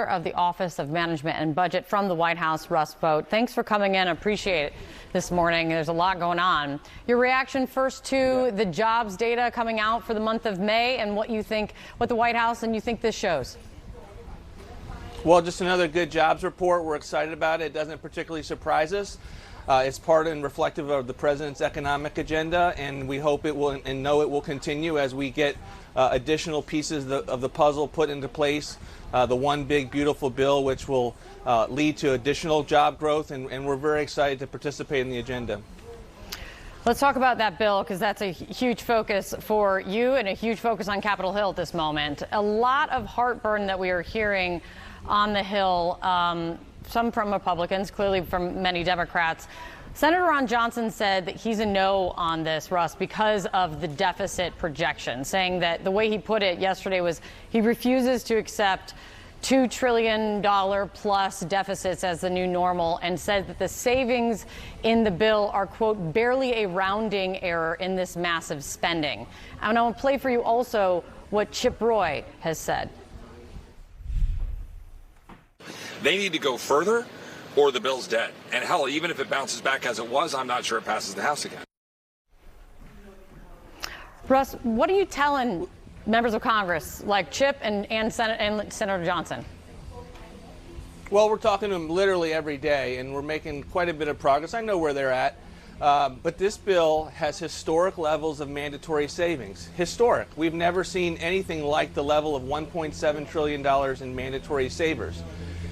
of the Office of Management and Budget from the White House, Russ Vought. Thanks for coming in. I appreciate it this morning. There's a lot going on. Your reaction first to the jobs data coming out for the month of May and what you think, what the White House and you think this shows? Well, just another good jobs report. We're excited about it. It doesn't particularly surprise us. It's part and reflective of the president's economic agenda, and we hope it will and know it will continue as we get additional pieces of the puzzle put into place. The one big beautiful bill which will lead to additional job growth, and we're very excited to participate in the agenda. Let's talk about that bill, because that's a huge focus for you and a huge focus on Capitol Hill at this moment. A lot of heartburn that we are hearing on the Hill, some from Republicans, clearly from many Democrats. Senator Ron Johnson said that he's a no on this, Russ, because of the deficit projection, saying that the way he put it yesterday was he refuses to accept $2 trillion plus deficits as the new normal, and said that the savings in the bill are, quote, barely a rounding error in this massive spending. And I want to play for you also what Chip Roy has said. They need to go further, or the bill's dead. And hell, even if it bounces back as it was, I'm not sure it passes the House again. Russ, what are you telling members of Congress like Chip and Senator Johnson? Well, we're talking to them literally every day, and we're making quite a bit of progress. I know where they're at. But this bill has historic levels of mandatory savings. Historic. We've never seen anything like the level of $1.7 trillion in mandatory savers.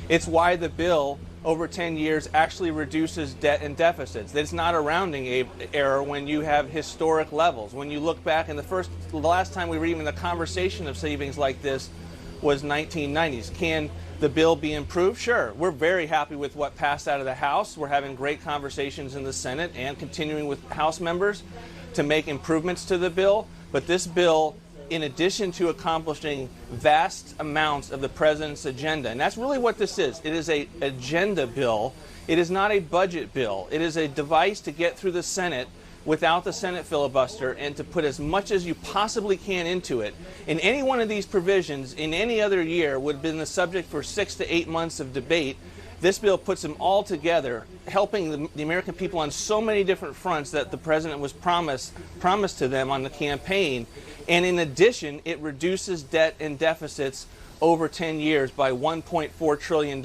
It's why the bill over 10 years actually reduces debt and deficits. It's not a rounding error when you have historic levels. When you look back, and the last time we were even in the conversation of savings like this was 1990s. Can the bill be improved? Sure. We're very happy with what passed out of the House. We're having great conversations in the Senate and continuing with House members to make improvements to the bill. But this bill, in addition to accomplishing vast amounts of the president's agenda, and that's really what this is. It is an agenda bill. It is not a budget bill. It is a device to get through the Senate without the Senate filibuster and to put as much as you possibly can into it. And any one of these provisions in any other year would have been the subject for 6 to 8 months of debate. This bill puts them all together, helping the American people on so many different fronts that the president was promised to them on the campaign. And in addition, it reduces debt and deficits over 10 years by $1.4 trillion.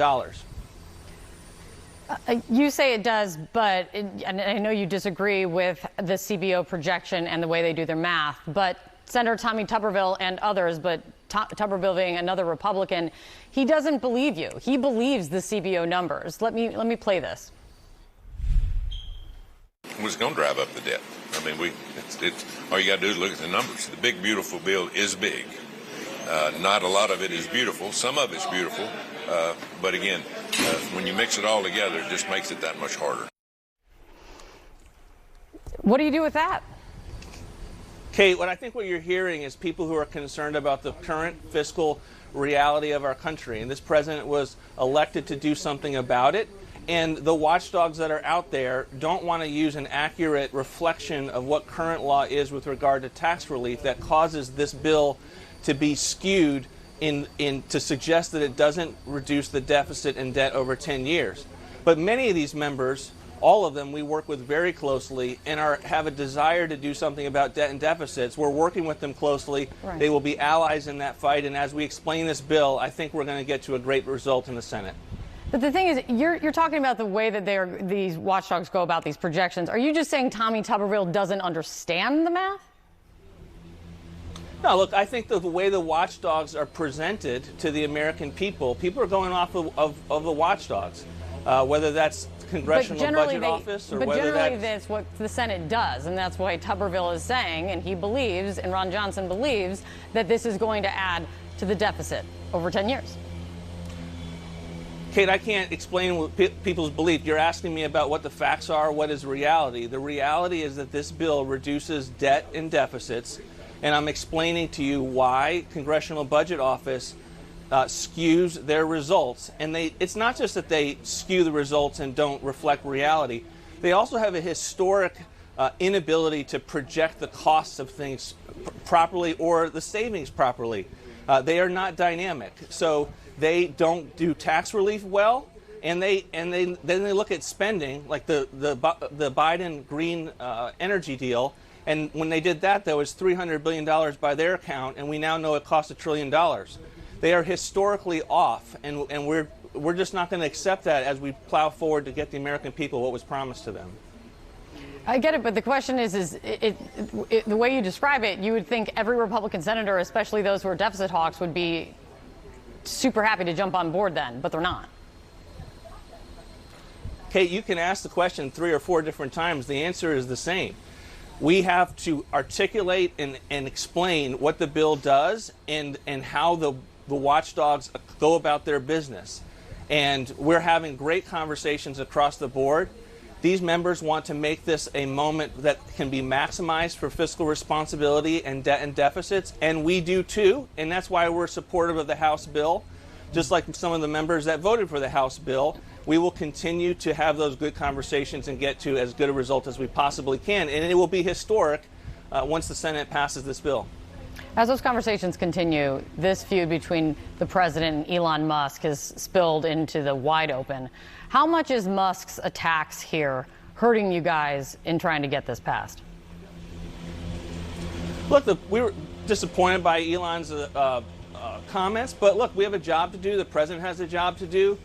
You say it does, but and I know you disagree with the CBO projection and the way they do their math, but Senator Tommy Tuberville and others, but Tuberville being another Republican, he doesn't believe you. He believes the CBO numbers. Let me play this. Who's going to drive up the debt? I mean, all you got to do is look at the numbers. The big, beautiful bill is big. Not a lot of it is beautiful. Some of it's beautiful. But again, when you mix it all together, it just makes it that much harder. What do you do with that? Kate, I think what you're hearing is people who are concerned about the current fiscal reality of our country. And this president was elected to do something about it. And the watchdogs that are out there don't want to use an accurate reflection of what current law is with regard to tax relief that causes this bill to be skewed to suggest that it doesn't reduce the deficit and debt over 10 years. But many of these members, all of them, we work with very closely and have a desire to do something about debt and deficits. We're working with them closely. Right. They will be allies in that fight. And as we explain this bill, I think we're going to get to a great result in the Senate. But the thing is, you're talking about the way that these watchdogs go about these projections. Are you just saying Tommy Tuberville doesn't understand the math? No, look, I think the way the watchdogs are presented to the American people are going off of the watchdogs, whether that's Congressional Budget Office or whether that's what the Senate does, and that's why Tuberville is saying, and he believes, and Ron Johnson believes, that this is going to add to the deficit over 10 years. Kate, I can't explain people's belief. You're asking me about what the facts are, what is reality. The reality is that this bill reduces debt and deficits, and I'm explaining to you why Congressional Budget Office skews their results. And it's not just that they skew the results and don't reflect reality. They also have a historic inability to project the costs of things properly or the savings properly. They are not dynamic. So they don't do tax relief well, and then they look at spending, like the Biden green energy deal, and when they did that, there was $300 billion by their account, and we now know it cost $1 trillion. They are historically off, and we're just not going to accept that as we plow forward to get the American people what was promised to them. I get it, but the question is the way you describe it, you would think every Republican senator, especially those who are deficit hawks, would be super happy to jump on board then, but they're not. Kate, you can ask the question 3 or 4 different times. The answer is the same. We have to articulate and explain what the bill does and how the watchdogs go about their business. And we're having great conversations across the board. These members want to make this a moment that can be maximized for fiscal responsibility and debt and deficits, and we do too, and that's why we're supportive of the House bill. Just like some of the members that voted for the House bill, we will continue to have those good conversations and get to as good a result as we possibly can, and it will be historic once the Senate passes this bill. As those conversations continue, this feud between the president and Elon Musk has spilled into the wide open. How much is Musk's attacks here hurting you guys in trying to get this passed? Look, we were disappointed by Elon's comments, but look, we have a job to do. The president has a job to do.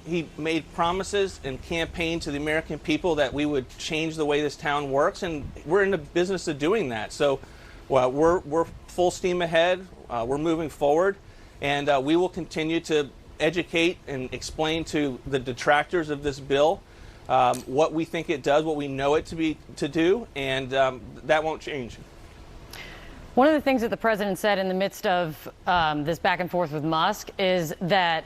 He made promises and campaigned to the American people that we would change the way this town works, and we're in the business of doing that. So we're full steam ahead. We're moving forward, and we will continue to educate and explain to the detractors of this bill what we think it does, what we know it to do, and that won't change. One of the things that the president said in the midst of this back and forth with Musk is that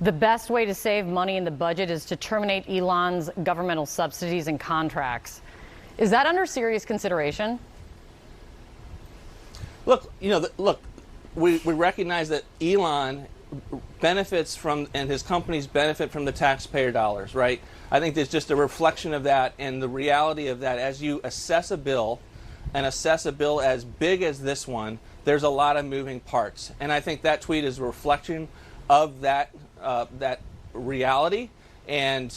the best way to save money in the budget is to terminate Elon's governmental subsidies and contracts. Is that under serious consideration? Look, we recognize that Elon benefits from, and his companies benefit from the taxpayer dollars, right? I think there's just a reflection of that and the reality of that. As you assess a bill, and assess a bill as big as this one, there's a lot of moving parts. And I think that tweet is a reflection of that reality. And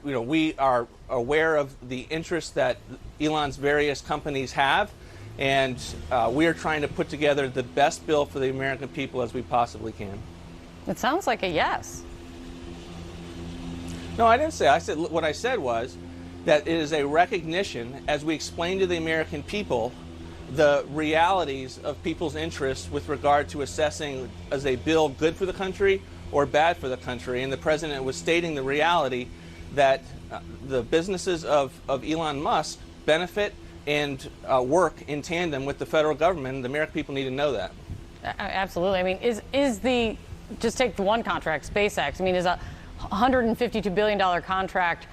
we are aware of the interest that Elon's various companies have, and we are trying to put together the best bill for the American people as we possibly can. It sounds like a yes. No, I didn't say. What I said was that it is a recognition, as we explain to the American people, the realities of people's interests with regard to assessing, is a bill good for the country or bad for the country? And the president was stating the reality that the businesses of Elon Musk benefit and work in tandem with the federal government. The American people need to know that. Absolutely. I mean, is the, just take the one contract, SpaceX. I mean, is a $152 billion contract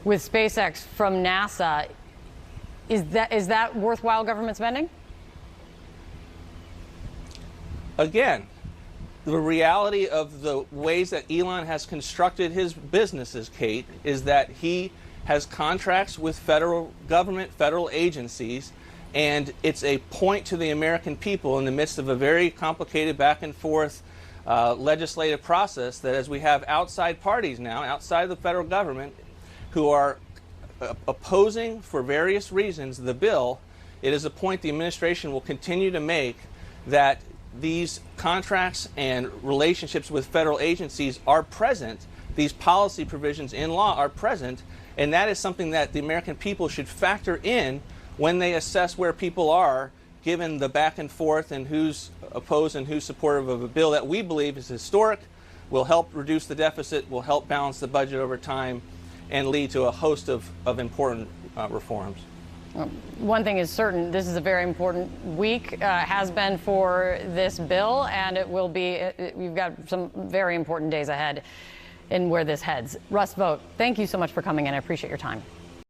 with SpaceX from NASA, is that worthwhile government spending? Again, the reality of the ways that Elon has constructed his businesses, Kate, is that he has contracts with federal government, federal agencies, and it's a point to the American people in the midst of a very complicated back and forth legislative process that as we have outside parties now, outside of the federal government, who are opposing for various reasons the bill, it is a point the administration will continue to make that these contracts and relationships with federal agencies are present, these policy provisions in law are present, and that is something that the American people should factor in when they assess where people are, given the back and forth and who's opposed and who's supportive of a bill that we believe is historic, will help reduce the deficit, will help balance the budget over time, and lead to a host of important reforms. One thing is certain, this is a very important week, has been for this bill, and it will be, we've got some very important days ahead in where this heads. Russ Vought, thank you so much for coming in. I appreciate your time.